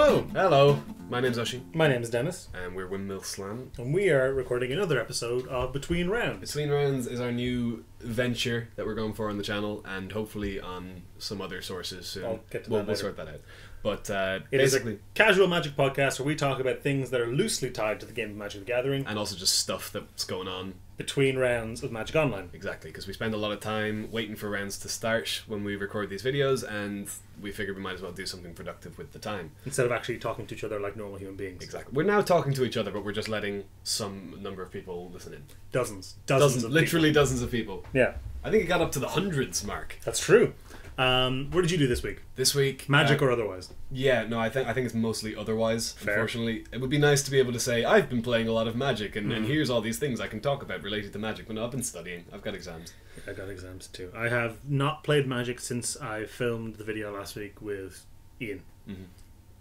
Hello! Hello, my name's Oisin. My name is Denis. And we're Windmill Slam. And we are recording another episode of Between Rounds. Between Rounds is our new venture that we're going for on the channel, and hopefully on some other sources soon. I'll get to we'll that later. sort that out. But It is basically... a casual Magic podcast where we talk about things that are loosely tied to the game of Magic the Gathering. And also just stuff that's going on. Between rounds of Magic Online. Exactly, because we spend a lot of time waiting for rounds to start when we record these videos, and we figured we might as well do something productive with the time. Instead of actually talking to each other like normal human beings. Exactly. We're now talking to each other, but we're just letting some number of people listen in. Dozens of literally people. dozens of people. Yeah. I think it got up to the hundreds mark. That's true. What did you do this week? This week, Magic or otherwise? Yeah, no, I think it's mostly otherwise. Fair. Unfortunately, it would be nice to be able to say I've been playing a lot of Magic, and here's all these things I can talk about related to Magic. But no, I've been studying. I've got exams. I got exams too. I have not played Magic since I filmed the video last week with Ian,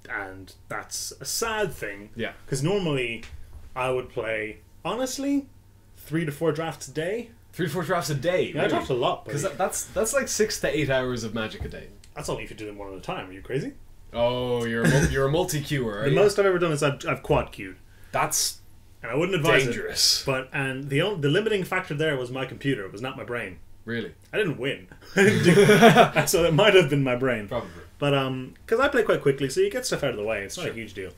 and that's a sad thing. Yeah, because normally I would play honestly 3 to 4 drafts a day. 3 to 4 drafts a day. Yeah, I draft a lot, because that's like 6 to 8 hours of Magic a day. That's only if you do them one at a time. Are you crazy? Oh, you're a multi-queuer. The most I've ever done is I've quad queued. That's and I wouldn't advise dangerous. it. But the limiting factor there was my computer. It was not my brain. Really? I didn't win. So it might have been my brain. Probably. But because I play quite quickly, so you get stuff out of the way. It's not a huge deal.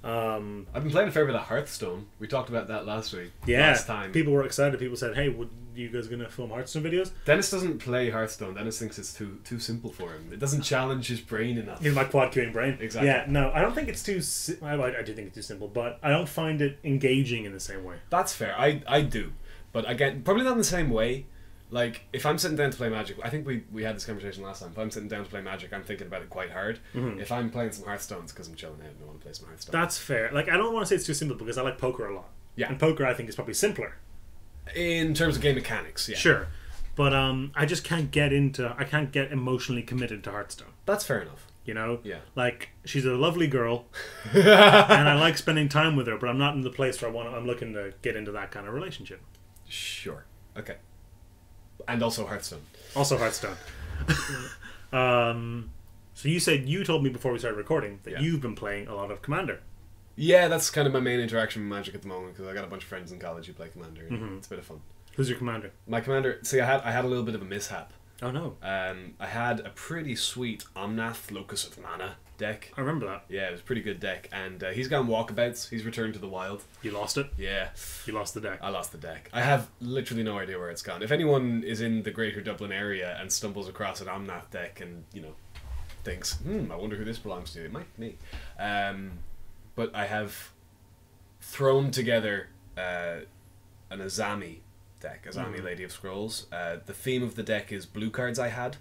I've been playing a fair bit of Hearthstone. We talked about that last week. Yeah, last time. People were excited. People said, "Hey, would you guys gonna film Hearthstone videos?" Dennis doesn't play Hearthstone. Dennis thinks it's too simple for him. It doesn't challenge his brain enough. In my quad queuing brain. Exactly. Yeah, no, I don't think it's too. I do think it's too simple, but I don't find it engaging in the same way. That's fair. I do, but again, probably not in the same way. Like, if I'm sitting down to play Magic, I think we had this conversation last time. If I'm sitting down to play Magic, I'm thinking about it quite hard. If I'm playing some Hearthstones because I'm chilling out and I want to play some Hearthstone. That's fair. Like, I don't want to say it's too simple because I like poker a lot. Yeah. And poker, I think, is probably simpler. In terms of game mechanics, yeah. Sure. But I just can't get emotionally committed to Hearthstone. That's fair enough. You know? Yeah. Like, she's a lovely girl, and I like spending time with her, but I'm not in the place where I'm looking to get into that kind of relationship. Sure. Okay. And also Hearthstone. Also Hearthstone. So you told me before we started recording that you've been playing a lot of Commander. Yeah, that's kind of my main interaction with Magic at the moment, because I got a bunch of friends in college who play Commander. It's a bit of fun. Who's your Commander? My Commander... See, I had a little bit of a mishap. Oh, no. I had a pretty sweet Omnath Locus of Mana deck. I remember that. Yeah, it was a pretty good deck. And he's gone walkabouts. He's returned to the wild. You lost it? Yeah. You lost the deck. I lost the deck. I have literally no idea where it's gone. If anyone is in the greater Dublin area and stumbles across an Omnath deck and, thinks, I wonder who this belongs to, it might be me. But I have thrown together an Azami deck, Azami Lady of Scrolls. The theme of the deck is blue cards I had.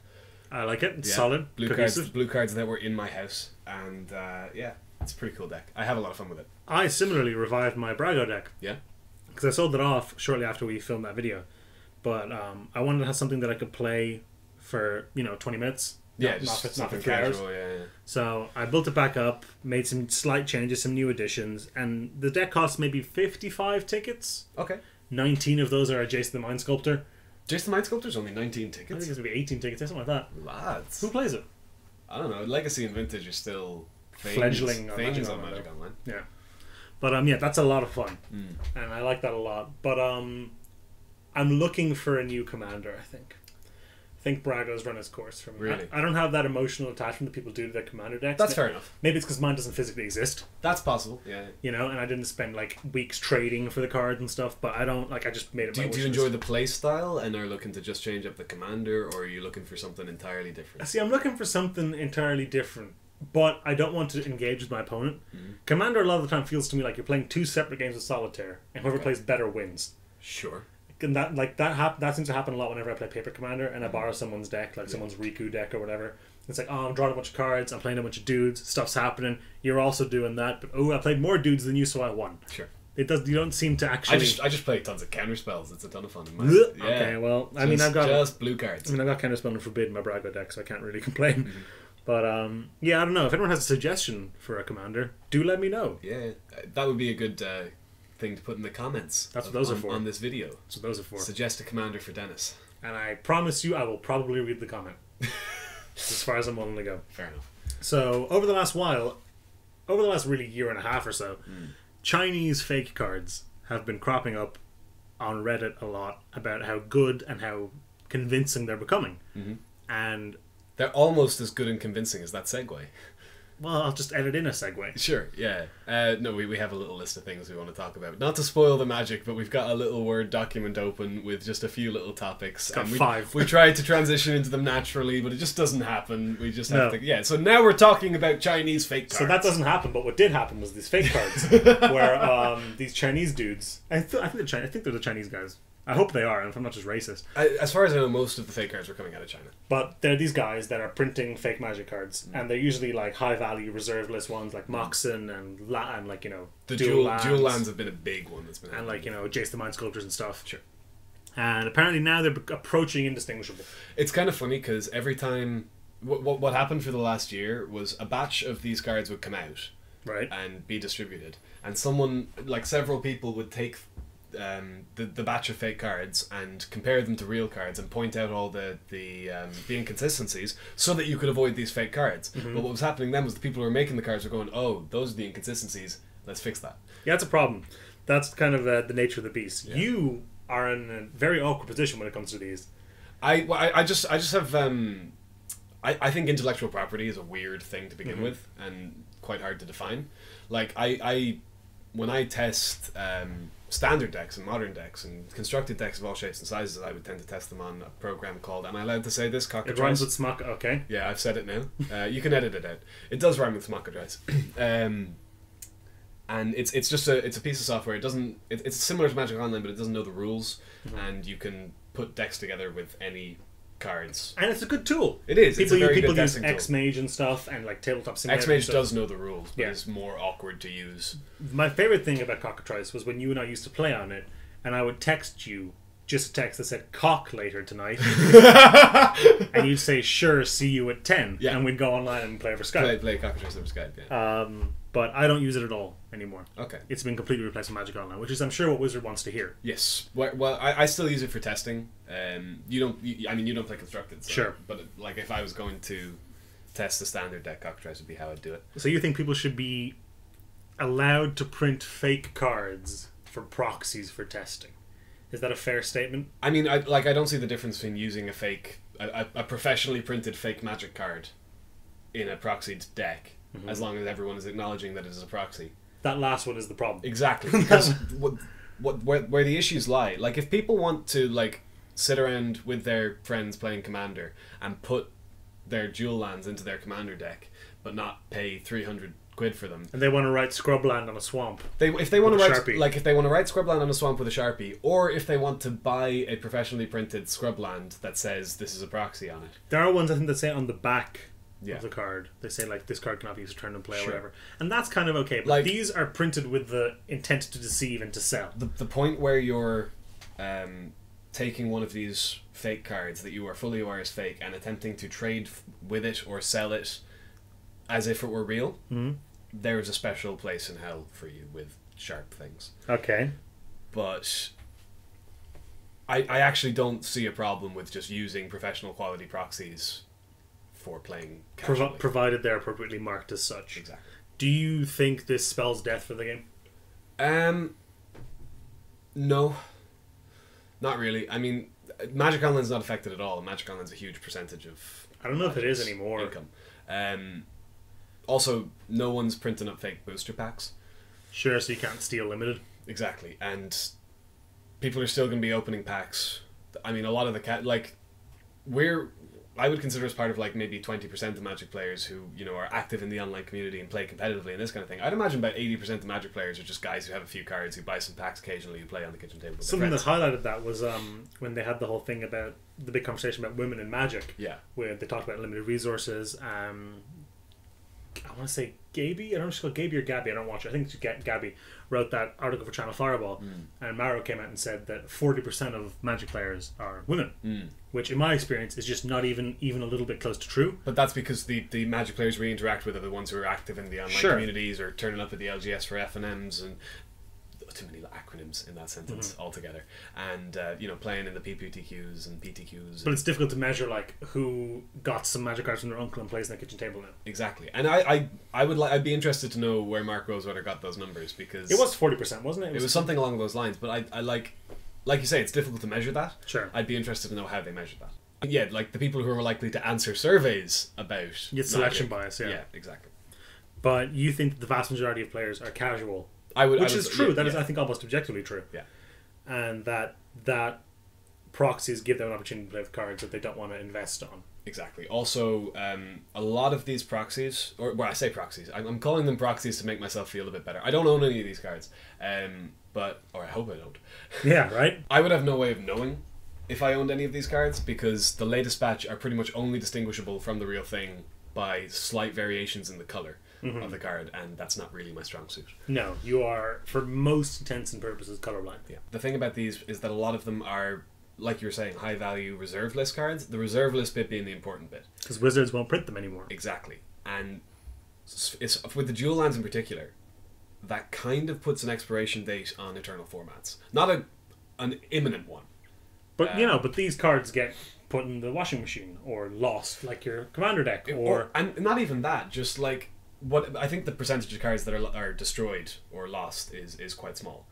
I like it. It's solid. Blue cards that were in my house. And it's a pretty cool deck. I have a lot of fun with it. I similarly revived my Brago deck. Yeah? Because I sold it off shortly after we filmed that video. But I wanted to have something that I could play for, 20 minutes. Yeah, not for 3 casual, hours. yeah. So I built it back up, made some slight changes, some new additions, and the deck costs maybe 55 tickets. Okay. 19 of those are a Jason the Mind Sculptor. Jason the Mind Sculptor's only 19 I tickets. think it's maybe 18 tickets, something like that. Lads. Who plays it? I don't know. Legacy and Vintage are still Fledgling on things Magic on Online, Magic Online. Yeah. But that's a lot of fun. And I like that a lot. But I'm looking for a new commander, I think. I think Brago's run its course for me. Really? I don't have that emotional attachment that people do to their commander decks. That's fair enough. Maybe it's because mine doesn't physically exist. That's possible, yeah. And I didn't spend weeks trading for the cards and stuff, but I don't, I just made it my Do you enjoy the play style and are looking to just change up the commander, or are you looking for something entirely different? See, I'm looking for something entirely different, but I don't want to engage with my opponent. Commander a lot of the time feels to me like you're playing 2 separate games of solitaire, and whoever plays better wins. Sure. And that seems to happen a lot whenever I play Paper Commander and I borrow someone's deck, someone's Riku deck or whatever. It's like, I'm drawing a bunch of cards, I'm playing a bunch of dudes, stuff's happening, you're also doing that, but I played more dudes than you, so I won. Sure. You don't seem to actually... I just play tons of counter spells. It's a ton of fun. Okay, well, I've got... Just blue cards. I've got counter spell and forbid in my Brago deck, so I can't really complain. But, I don't know. If anyone has a suggestion for a commander, do let me know. Yeah, that would be a good... thing to put in the comments. That's what those are for. On this video. That's what those are for. Suggest a commander for Dennis. And I promise you I will probably read the comment. As far as I'm willing to go. Fair enough. So, over the last while, over the last really year and a half or so, Chinese fake cards have been cropping up on Reddit a lot about how good and how convincing they're becoming. And they're almost as good and convincing as that segue. well, I'll just edit in a segue. Sure, yeah. No, we have a little list of things we want to talk about. Not to spoil the magic, but we've got a little Word document open with just a few little topics. It's got 5. We tried to transition into them naturally, but it just doesn't happen. We just have to... Yeah, so now we're talking about Chinese fake cards. So that doesn't happen, but what did happen was these fake cards, where these Chinese dudes... I think they're the Chinese guys. I hope they are, and if I'm not just racist. As far as I know, most of the fake cards are coming out of China. But they're these guys that are printing fake magic cards, and they're usually like high value reserve list ones, like Moxen and like, you know, the dual lands have been a big one that's been and like, you know, Jace the Mind Sculptors and stuff. Sure. And apparently now they're approaching indistinguishable. It's kind of funny because every time what happened for the last year was a batch of these cards would come out, right, and be distributed, and someone, like several people, would take the batch of fake cards and compare them to real cards and point out all the inconsistencies so that you could avoid these fake cards. But what was happening then was the people who were making the cards were going, oh, those are the inconsistencies, let's fix that. Yeah, that's a problem. That's kind of the nature of the beast. Yeah. You are in a very awkward position when it comes to these. I just have I think intellectual property is a weird thing to begin with and quite hard to define. Like I when I test standard decks and modern decks and constructed decks of all shapes and sizes, I would tend to test them on a program called, am I allowed to say this? Cockatrice. It rhymes with smock, okay. Yeah, I've said it now. You can edit it out. It does rhyme with Cockatrice. And it's just it's a piece of software. It's similar to Magic Online, but it doesn't know the rules, and you can put decks together with any cards. And it's a good tool. It is. People use tool. X-Mage and stuff, and like Tabletop Simulator. X-Mage does know the rules, but it's more awkward to use. My favorite thing about Cockatrice was when you and I used to play on it, and I would text you just a text that said "cock" later tonight, and you'd say, "Sure, see you at 10," and we'd go online and play over Skype. Play Cockatrice over Skype. Yeah. But I don't use it at all anymore. Okay. It's been completely replaced with Magic Online, which is, I'm sure, what Wizard wants to hear. Yes. Well, I still use it for testing. You don't play Constructed. So, sure. But like, if I was going to test the standard deck, Cockatrice would be how I'd do it. So you think people should be allowed to print fake cards for proxies for testing? Is that a fair statement? I mean, I don't see the difference between using a professionally printed fake Magic card in a proxied deck. As long as everyone is acknowledging that it is a proxy. That last one is the problem. Exactly, because where the issues lie, like if people want to like sit around with their friends playing Commander and put their dual lands into their Commander deck, but not pay 300 quid for them, and they want to write Scrubland on a swamp. If they want to write Scrubland on a swamp with a Sharpie, or if they want to buy a professionally printed Scrubland that says this is a proxy on it. There are ones I think that say on the back of the card, they say like this card cannot be used to turn and play or whatever, and that's kind of okay, but like, these are printed with the intent to deceive and to sell. The point where you're taking one of these fake cards that you are fully aware is fake and attempting to trade with it or sell it as if it were real, there is a special place in hell for you with sharp things. Okay. But I actually don't see a problem with just using professional quality proxies for playing casually. Provided they're appropriately marked as such. Exactly. Do you think this spells death for the game? No. Not really. I mean, Magic Online's not affected at all. Magic Online's a huge percentage of... I don't know if it is anymore. Income. Also, no one's printing up fake booster packs. Sure, so you can't steal limited. Exactly. And people are still going to be opening packs. I mean, a lot of the... I would consider us part of like maybe 20% of Magic players who, you know, are active in the online community and play competitively and this kind of thing. I'd imagine about 80% of Magic players are just guys who have a few cards, who buy some packs occasionally, who play on the kitchen table with Something their that highlighted that was when they had the whole thing about the big conversation about women in Magic. Yeah. Where they talked about limited resources. I want to say Gaby, I don't know if she's called Gaby or Gabby, I don't watch it. I think it's Gabby wrote that article for Channel Fireball, and Maro came out and said that 40% of Magic players are women, which in my experience is just not even a little bit close to true. But that's because the Magic players we interact with are the ones who are active in the online communities or turning up at the LGS for FNMs, and too many acronyms in that sentence altogether. And playing in the PPTQs and PTQs. But it's difficult to measure like who got some magic cards from their uncle and plays in the kitchen table now. Exactly, and I'd be interested to know where Mark Rosewater got those numbers, because it was 40%, wasn't it? It was something along those lines. But I like you say, it's difficult to measure that. Sure. I'd be interested to know how they measured that. Yeah, like the people who are likely to answer surveys about selection bias. Yeah, exactly. But you think that the vast majority of players are casual, which is true. That is, I think, almost objectively true. Yeah, and that proxies give them an opportunity to play with cards that they don't want to invest on. Exactly. Also, a lot of these proxies, or I say proxies, I'm calling them proxies to make myself feel a bit better. I don't own any of these cards, or I hope I don't. Yeah, right. I would have no way of knowing if I owned any of these cards, because the latest batch are pretty much only distinguishable from the real thing by slight variations in the color of the card, and that's not really my strong suit. No, you are, for most intents and purposes, colorblind. Yeah. The thing about these is that a lot of them are, like you were saying, high value reserve list cards. The reserve list bit being the important bit, because Wizards won't print them anymore. Exactly, and it's with the dual lands in particular that kind of puts an expiration date on Eternal formats. Not an imminent one, but but these cards get put in the washing machine or lost, like your commander deck, and not even that. Just like what I think the percentage of cards that are destroyed or lost is quite small.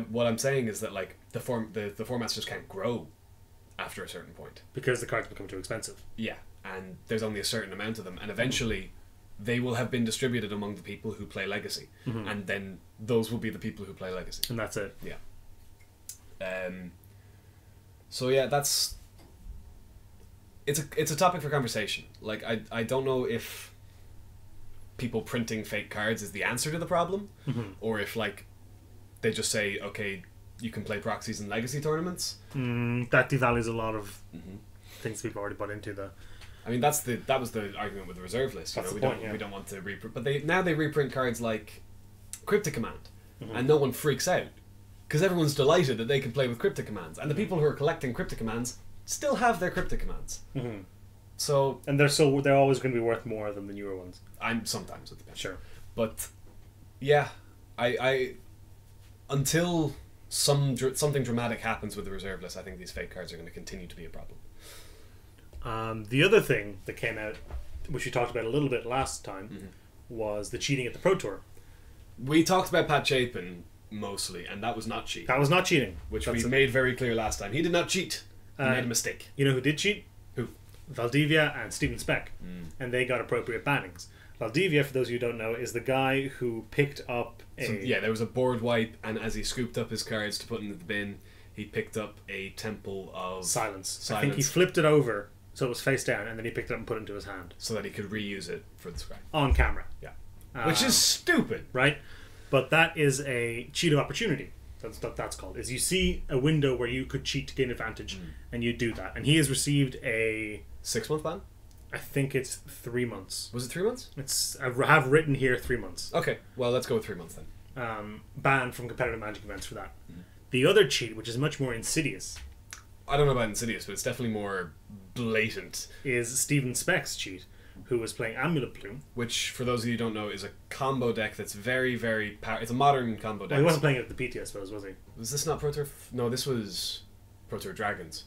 What I'm saying is that like the formats just can't grow after a certain point because the cards become too expensive. Yeah, and there's only a certain amount of them, and eventually they will have been distributed among the people who play Legacy, and then those will be the people who play Legacy, and that's it. Yeah. So yeah, it's a topic for conversation. Like I don't know if people printing fake cards is the answer to the problem, or if like they just say, okay, you can play proxies in Legacy tournaments. That devalues a lot of things people already bought into. Though, I mean, that was the argument with the reserve list. We don't want to reprint, but they reprint cards like Cryptic Command, and no one freaks out because everyone's delighted that they can play with Cryptic Commands, and the people who are collecting Cryptic Commands still have their Cryptic Commands. So, and they're always going to be worth more than the newer ones. Sometimes it depends. Sure, but yeah, I until something dramatic happens with the reserve list, I think these fake cards are going to continue to be a problem. The other thing that came out, which we talked about a little bit last time, was the cheating at the Pro Tour. We talked about Pat Chapin mostly, and that was not cheating. That was not cheating, which we made very clear last time. He did not cheat. He made a mistake. You know who did cheat? Who? Valdivia and Stephen Speck, and they got appropriate bannings. Valdivia, for those of you who don't know, is the guy who picked up there was a board wipe, and as he scooped up his cards to put in the bin, he picked up a Temple of Silence. I think he flipped it over so it was face down, and then he picked it up and put it into his hand so that he could reuse it for the scry on camera. Yeah, which is stupid, right? But that is a cheat of opportunity. That's what that's called. Is you see a window where you could cheat to gain advantage, and you do that. And he has received a 6-month ban. I think it's 3 months. Was it 3 months? I have written here 3 months. Okay, well, let's go with 3 months then. Banned from competitive Magic events for that. The other cheat, which is much more insidious, I don't know about insidious, but it's definitely more blatant, is Stephen Speck's cheat, who was playing Amulet Plume, which, for those of you who don't know, is a combo deck that's very, very it's a modern combo deck. Well, he wasn't playing it at the PT, I suppose, was he? Was this not Pro Tour? No, this was Pro Tour Dragons.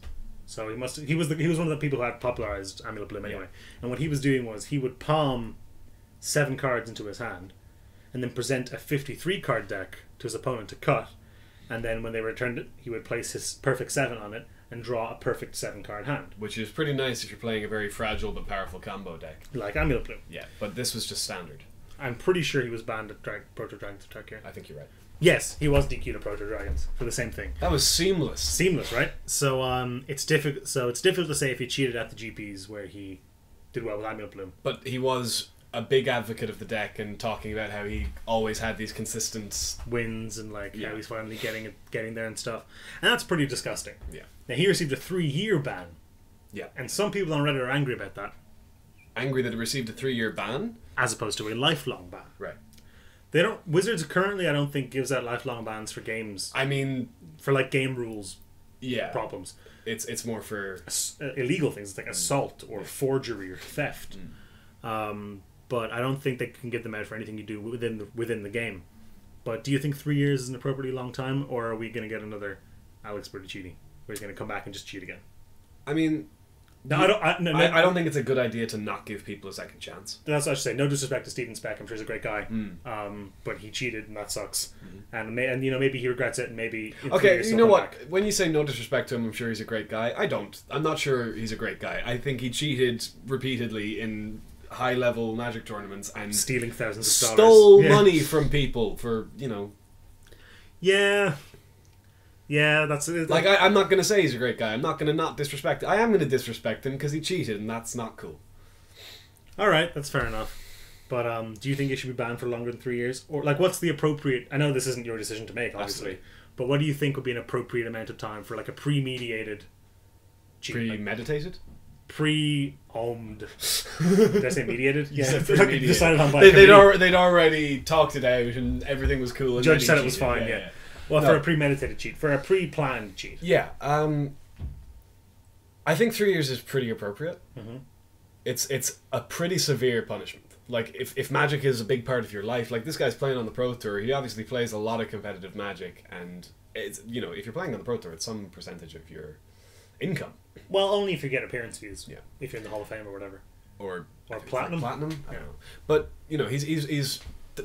So he was one of the people who had popularized Amulet Bloom anyway. And what he was doing was he would palm 7 cards into his hand, and then present a 53 card deck to his opponent to cut. And then when they returned it, he would place his perfect 7 on it and draw a perfect 7 card hand. Which is pretty nice if you're playing a very fragile but powerful combo deck. Like Amulet Bloom. Yeah, but this was just standard. I'm pretty sure he was banned at Proto Dragons Attack here. I think you're right. Yes, he was DQ'd at Proto Dragons for the same thing. That was seamless. Seamless, right? So it's difficult. So it's difficult to say if he cheated at the GPs where he did well with Amulet Bloom. But he was a big advocate of the deck and talking about how he always had these consistent wins and how he's finally getting there and stuff. And that's pretty disgusting. Yeah. Now he received a 3-year ban. Yeah. And some people on Reddit are angry about that. Angry that he received a 3-year ban? As opposed to a lifelong ban. Right. They don't. Wizards currently, I don't think, gives out lifelong bans for games. I mean, for game rules. Yeah. Problems. It's more for illegal things. It's like assault or forgery or theft. But I don't think they can give them out for anything you do within the game. But do you think 3 years is an appropriately long time, or are we going to get another Alex Berticini, where he's going to come back and just cheat again? I mean, no, I don't think it's a good idea to not give people a second chance. That's what I should say. No disrespect to Steven Speck. I'm sure he's a great guy. But he cheated, and that sucks. And maybe he regrets it, and maybe... Okay, you know what? Back. When you say no disrespect to him, I'm sure he's a great guy. I don't. I'm not sure he's a great guy. I think he cheated repeatedly in high-level Magic tournaments and... stealing thousands of dollars. Stole money from people for, Yeah... Yeah, that's it. Like, I'm not going to say he's a great guy. I'm not going to not disrespect him. I am going to disrespect him because he cheated, and that's not cool. Alright, that's fair enough. But do you think it should be banned for longer than 3 years? Or, like, what's the appropriate... I know this isn't your decision to make, obviously. Absolutely. But what do you think would be an appropriate amount of time for, like, a pre-mediated cheat? Premeditated? Pre-owned. Did I say mediated? Yeah, pre-mediated. Decided on by they'd already talked it out, and everything was cool. And Judge said it was fine, yeah. Well, no. For a premeditated cheat. For a pre-planned cheat. Yeah. I think 3 years is pretty appropriate. Mm-hmm. It's a pretty severe punishment. Like, if Magic is a big part of your life, like, this guy's playing on the Pro Tour, he obviously plays a lot of competitive Magic, and, it's if you're playing on the Pro Tour, it's some percentage of your income. Well, only if you get appearance fees. Yeah. If you're in the Hall of Fame or whatever. Or platinum? Platinum? I don't know. But, he's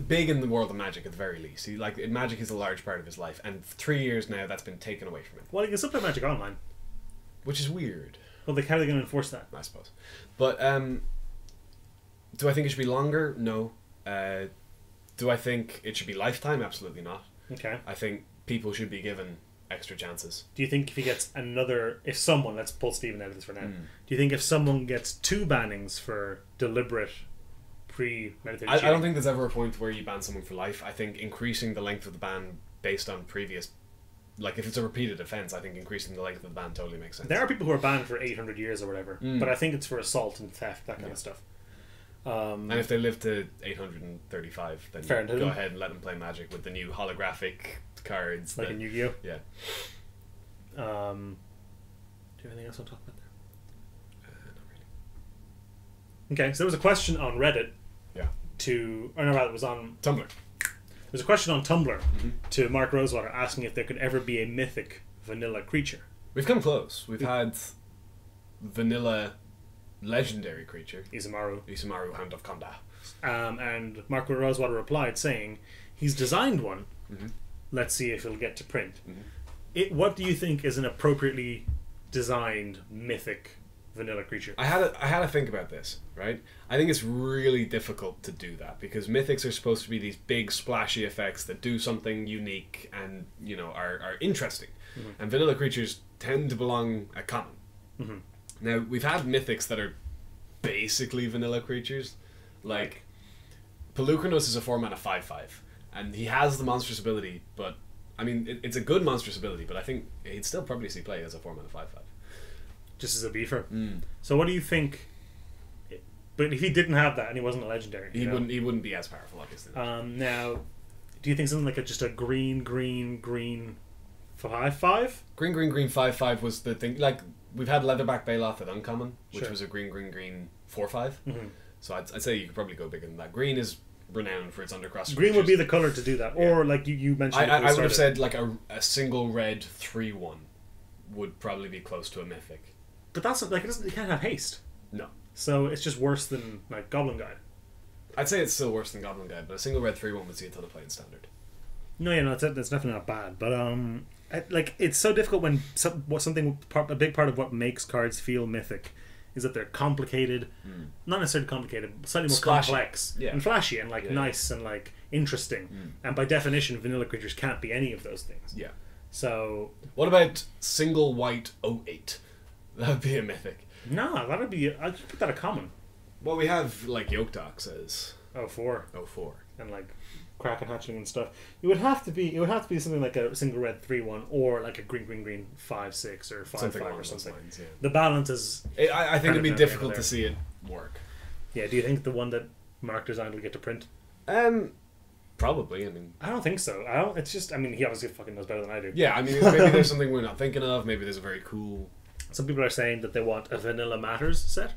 big in the world of Magic at the very least. Magic is a large part of his life, and 3 years now that's been taken away from him. Well, he can still play Magic online, which is weird. Well, how are they going to enforce that? I suppose. But do I think it should be longer? No. Do I think it should be lifetime? Absolutely not. Okay. I think people should be given extra chances. Do you think if he gets if someone, let's pull Steven out of this for now, do you think if someone gets 2 bannings for deliberate premeditated cheating? I don't think there's ever a point where you ban someone for life. I think increasing the length of the ban based on previous, like, if it's a repeated offence, I think increasing the length of the ban totally makes sense. There are people who are banned for 800 years or whatever, but I think it's for assault and theft, that kind of stuff. And if they live to 835, then go ahead and let them play Magic with the new holographic cards. Like in Yu-Gi-Oh? Yeah. Do you have anything else to talk about there? Not really. Okay, so there was a question on Reddit. Yeah. It was on Tumblr. There's a question on Tumblr to Mark Rosewater asking if there could ever be a mythic vanilla creature. We've come close. We've had vanilla legendary creature. Isamaru, Hand of Konda. And Mark Rosewater replied saying he's designed one. Mm-hmm. Let's see if he'll get to print. Mm-hmm. What do you think is an appropriately designed mythic vanilla creature? I had to think about this, right? I think it's really difficult to do that because mythics are supposed to be these big splashy effects that do something unique and are interesting. Mm-hmm. And vanilla creatures tend to belong at common. Mm-hmm. Now we've had mythics that are basically vanilla creatures, like Pelucranos is a 4-mana 5/5, and he has the monstrous ability, but I mean it's a good monstrous ability, but I think he'd still probably see play as a 4-mana 5/5. Just as a beefer. So what do you think? But if he didn't have that and he wasn't a legendary, he wouldn't be as powerful, obviously. Now, do you think something like just a green 5/5? Green 5/5 was the thing. Like we've had Leatherback Baloth at uncommon, which was a green 4/5. Mm-hmm. So I'd say you could probably go bigger than that. Green is renowned for its undercross. Green would be the color to do that, or like you mentioned. I would have said like a single red 3/1 would probably be close to a mythic. But that's like it can't have haste. No. So it's just worse than like Goblin Guide. I'd say it's still worse than Goblin Guide, but a single red 3/1 would see a ton of play in standard. No, it's definitely not bad. But like it's so difficult when a big part of what makes cards feel mythic is that they're complicated, not necessarily complicated, slightly more complex and flashy and nice and like interesting. And by definition, vanilla creatures can't be any of those things. Yeah. So what about single white 08? That would be a mythic. No, that'd be. I'd put that a common. Well, we have like Yoke Doc says 04. And like Kraken Hatchling and stuff. It would have to be something like a single red 3/1 or like a green 5/6 or 5/5 or something. Lines, yeah. The balance is. I think it'd be difficult to see it work. Yeah. Do you think the one that Mark designed will get to print? Probably. I mean, I don't think so. It's just. I mean, he obviously fucking knows better than I do. Yeah. I mean, maybe there's something we're not thinking of. Maybe there's a very cool. Some people are saying that they want a Vanilla Matters set.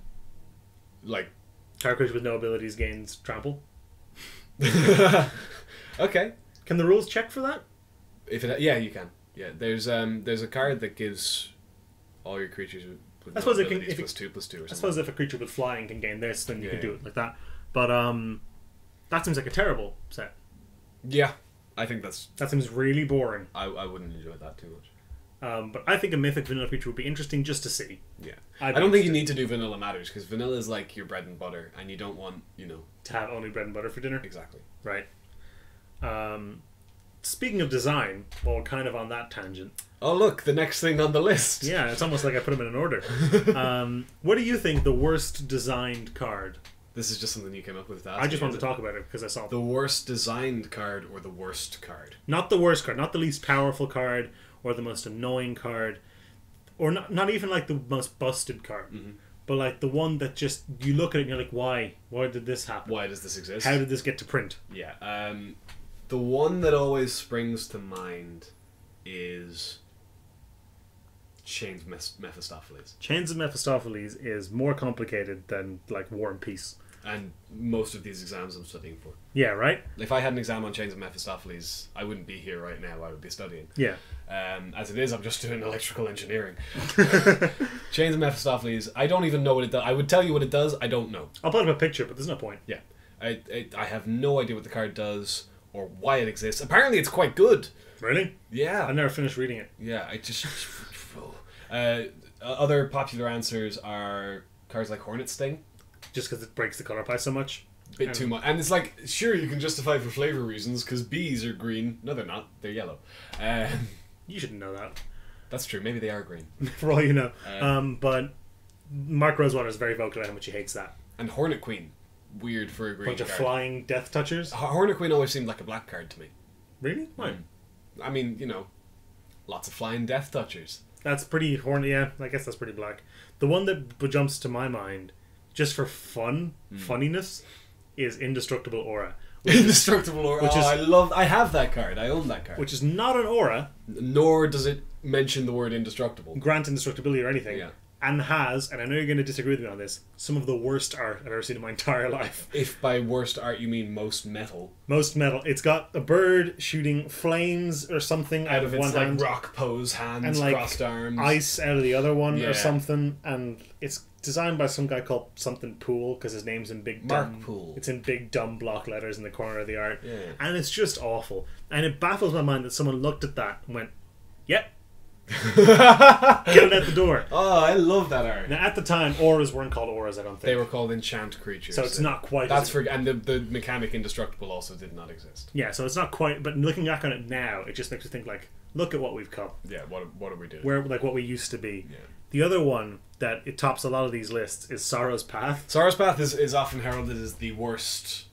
Like card creature with no abilities gains trample. Okay. Can the rules check for that? Yeah, you can. Yeah, there's a card that gives all your creatures with I suppose it can, +2/+2 or something. I suppose if a creature with flying can gain this, then you can do Yeah. it like that. But that seems like a terrible set. Yeah, I think That seems really boring. I wouldn't enjoy that too much. But I think a mythic vanilla creature would be interesting just to see. Yeah, I'd I don't be think you interested need to do vanilla matters because vanilla is like your bread and butter, and you don't want to have only bread and butter for dinner. exactly. Right. Speaking of design, well, kind of on that tangent. Oh look, the next thing on the list. Yeah, it's almost like I put them in an order. What do you think the worst designed card? This is just something you came up with. I just wanted to talk about it because I saw the worst designed card or the worst card. Not the worst card, not the least powerful card or the most annoying card, or not even like the most busted card, but like the one that just you look at it and you're like, why? Why did this happen? Why does this exist? How did this get to print? Yeah. The one that always springs to mind is Chains of Mephistopheles. Chains of Mephistopheles is more complicated than like War and Peace. And most of these exams I'm studying for. Yeah, right? If I had an exam on Chains of Mephistopheles, I wouldn't be here right now. I would be studying. Yeah. As it is, I'm just doing electrical engineering. Chains of Mephistopheles, I don't even know what it does. I would tell you what it does, I don't know. I'll put up a picture, but there's no point. Yeah. I have no idea what the card does or why it exists. Apparently it's quite good. Really? Yeah. I've never finished reading it. Yeah, I just... other popular answers are cards like Hornet Sting. Just because it breaks the color pie so much. Bit too much. And it's like, sure, you can justify for flavor reasons, because bees are green. No, they're not. They're yellow. You shouldn't know that. That's true. Maybe they are green. For all you know. But Mark Rosewater is very vocal about how much he hates that. And Hornet Queen. Weird for a green Bunch card. of flying death touchers. Hornet Queen always seemed like a black card to me. Really? Why? I mean, lots of flying death touchers. That's pretty horny. Yeah, I guess that's pretty black. The one that jumps to my mind, just for funniness, is Indestructible Aura. Indestructible Aura. I have that card. I own that card. Which is not an aura. Nor does it mention the word indestructible. Grant indestructibility or anything. Yeah. And has, and I know you're going to disagree with me on this, some of the worst art I've ever seen in my entire life. If by worst art you mean most metal. Most metal. It's got a bird shooting flames or something out of one hand. Like rock pose hands, and like crossed arms. Ice out of the other one or something. And it's designed by some guy called something Pool because his name's in big dumb... Pool. It's in big dumb block letters in the corner of the art. Yeah. And it's just awful. And it baffles my mind that someone looked at that and went, yep. Get it out the door. Oh, I love that art. Now, at the time, auras weren't called auras, I don't think. They were called enchant creatures. So it's not quite... And the mechanic indestructible also did not exist. Yeah, so it's not quite... But looking back on it now, it just makes me think, like, look at what we've come. Yeah, what are we doing? What we used to be. Yeah. The other one that it tops a lot of these lists is Sorrow's Path. Sorrow's Path is often heralded as the worst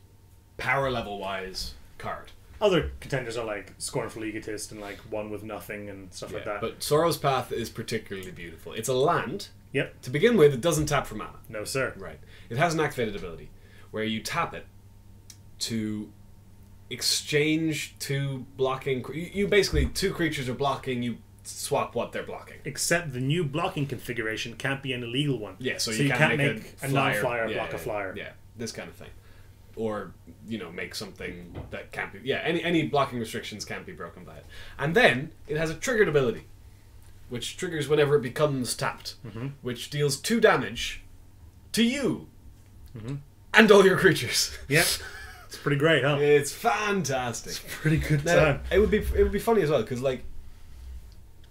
power level wise card. Other contenders are like Scornful Egotist and like One with Nothing and stuff like that. But Sorrow's Path is particularly beautiful. It's a land. Yep. To begin with, it doesn't tap for mana. No, sir. Right. It has an activated ability where you tap it to exchange two blocking... You basically, two creatures are blocking, you swap what they're blocking. Except the new blocking configuration can't be an illegal one. Yeah, so you can't make a non-flyer block a flyer. Yeah, this kind of thing. Or, make something that can't be... Yeah, any blocking restrictions can't be broken by it. And then, it has a triggered ability, which triggers whenever it becomes tapped, which deals 2 damage to you and all your creatures. Yep. It's pretty great, huh? It's fantastic. It's a pretty good now, time. It would be funny as well, because, like,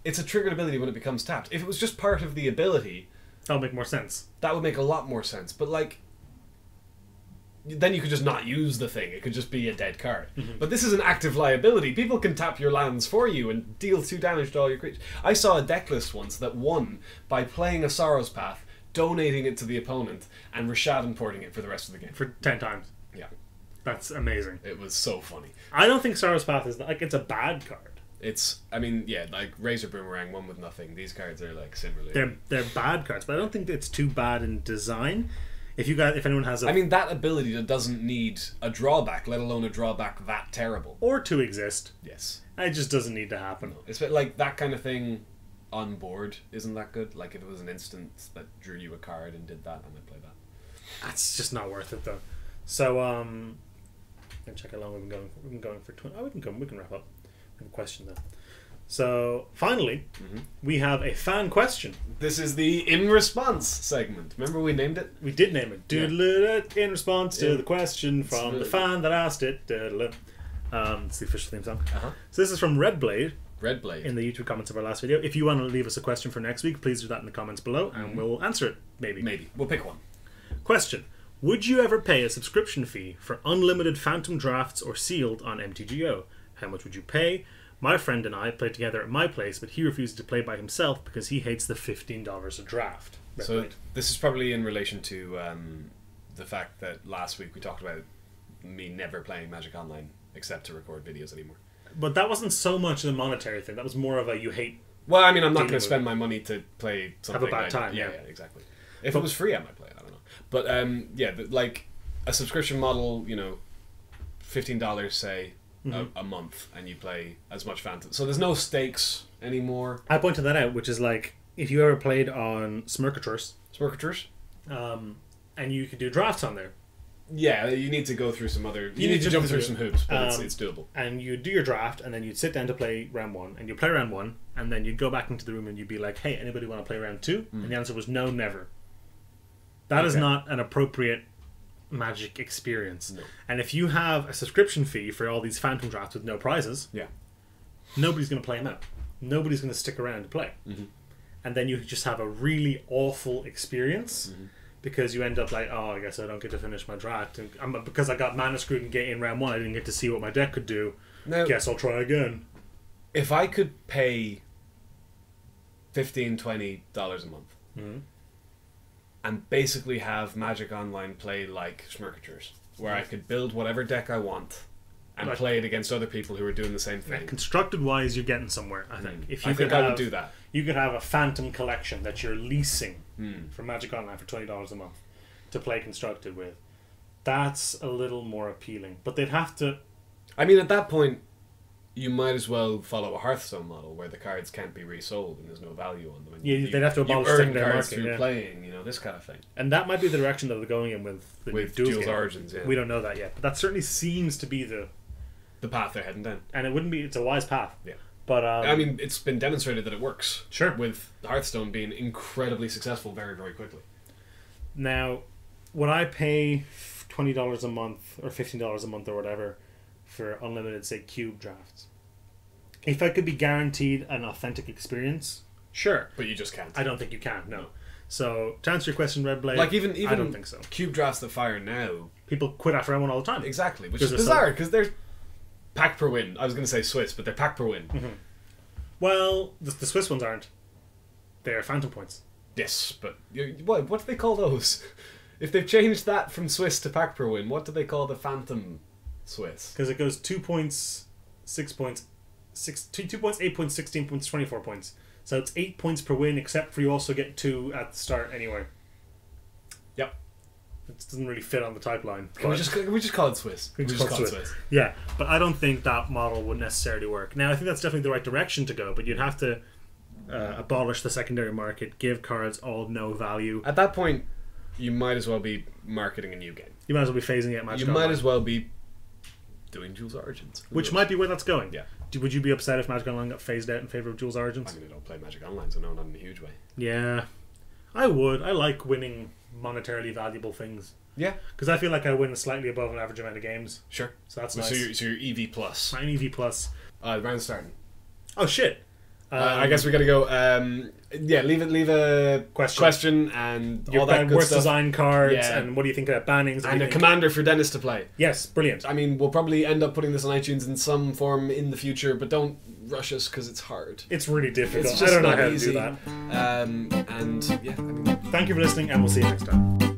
it's a triggered ability when it becomes tapped. If it was just part of the ability... That'll make more sense. That would make a lot more sense. But, like... Then you could just not use the thing. It could just be a dead card. But this is an active liability. People can tap your lands for you and deal 2 damage to all your creatures. I saw a deck list once that won by playing a Sorrow's Path, donating it to the opponent, and Rashad importing it for the rest of the game. For 10 times. Yeah. That's amazing. It was so funny. I don't think Sorrow's Path is... Like, it's a bad card. It's... like Razor Boomerang, One with Nothing. These cards are, like, similar. They're bad cards, but I don't think it's too bad in design. If anyone has a... that ability that doesn't need a drawback, let alone a drawback that terrible. Or to exist. Yes. It just doesn't need to happen. It's like that kind of thing on board isn't that good. Like if it was an instant that drew you a card and did that, I might play that. That's just not worth it though. So, And check how long we've been going for. We can wrap up. We have a question then. So finally, we have a fan question. This is the in response segment. Remember we named it? We did name it. Yeah. In response to the question from the fan that asked it. It's the official theme song. So this is from Redblade. In the YouTube comments of our last video. If you want to leave us a question for next week, please do that in the comments below, and we'll answer it. Maybe we'll pick one. Question: would you ever pay a subscription fee for unlimited phantom drafts or sealed on MTGO? How much would you pay? My friend and I played together at my place, but he refuses to play by himself because he hates the $15 a draft. So this is probably in relation to the fact that last week we talked about me never playing Magic Online except to record videos anymore. But that wasn't so much a monetary thing. That was more of a you hate. Well, I mean, I'm not going to spend my money to play something. Have a bad time. Yeah, exactly. If it was free, I might play it. I don't know. But like a subscription model, $15 say. A month, and you play as much Phantom. So there's no stakes anymore. I pointed that out, which is like if you ever played on Smurkatures, and you could do drafts on there. Yeah, you need to go through some other. You need to jump through some hoops, but it's doable. And you do your draft, and then you'd sit down to play round 1, and you play round 1, and then you'd go back into the room and you'd be like, "Hey, anybody want to play round 2?" And the answer was no, never. That is not an appropriate Magic experience. No. And if you have a subscription fee for all these phantom drafts with no prizes, nobody's going to play them out. Nobody's going to stick around to play. And then you just have a really awful experience because you end up like, oh, I guess I don't get to finish my draft, and because I got mana screwed in round 1, I didn't get to see what my deck could do. Now, guess I'll try again. If I could pay $15-20 a month and basically have Magic Online play like Smurkatures, where I could build whatever deck I want and play it against other people who are doing the same thing. Constructed wise, you're getting somewhere, I think. If you I would do that. You could have a Phantom collection that you're leasing for Magic Online for $20 a month to play Constructed with. That's a little more appealing. But they'd have to... I mean, at that point, you might as well follow a Hearthstone model where the cards can't be resold and there's no value on them. And they'd have to abolish secondary cards market through playing, this kind of thing. And that might be the direction that they're going in with Duels Origins. We don't know that yet, but that certainly seems to be the path they're heading down. And it's a wise path. Yeah. But I mean, it's been demonstrated that it works. Sure. With Hearthstone being incredibly successful very, very quickly. Now, would I pay $20 a month or $15 a month or whatever for unlimited, say, cube drafts? If I could be guaranteed an authentic experience, sure. But you just can't. I don't think you can, no. So, to answer your question, Redblade, like even I don't think so. Cube drafts that fire now... People quit after round 1 all the time. Exactly, which is bizarre, because they're pack per win. I was going to say Swiss, but they're pack per win. Well, the Swiss ones aren't. They're phantom points. Yes, but what do they call those? If they've changed that from Swiss to pack per win, what do they call the phantom Swiss? Because it goes 2 points, 6 points, 2 points, 8 points, 16 points, 24 points. So it's 8 points per win, except for you also get 2 at the start anyway. Yep. It doesn't really fit on the type line. Can we just call it Swiss? We just call it Swiss. Yeah, but I don't think that model would necessarily work. Now, I think that's definitely the right direction to go, but you'd have to abolish the secondary market, give cards all no value. At that point, you might as well be marketing a new game. You might as well be phasing out Magic You Online. might as well be doing Duels Origins. Which might be where that's going. Yeah. Would you be upset if Magic Online got phased out in favour of Duels Origins? I mean, I don't play Magic Online, so no, not in a huge way. Yeah. I would. I like winning monetarily valuable things. Yeah. Because I feel like I win slightly above an average amount of games. Sure. So that's nice. So you're EV plus. I'm EV plus. The round's starting. Oh, shit. I guess we gotta go. Leave a question and all that good worst stuff. Design cards and what do you think about bannings and a commander for Dennis to play. Yes, brilliant. I mean, we'll probably end up putting this on iTunes in some form in the future, but don't rush us because it's hard. It's really difficult. It's just I don't know how easy. to do that. And yeah, I mean, thank you for listening, and we'll see you next time.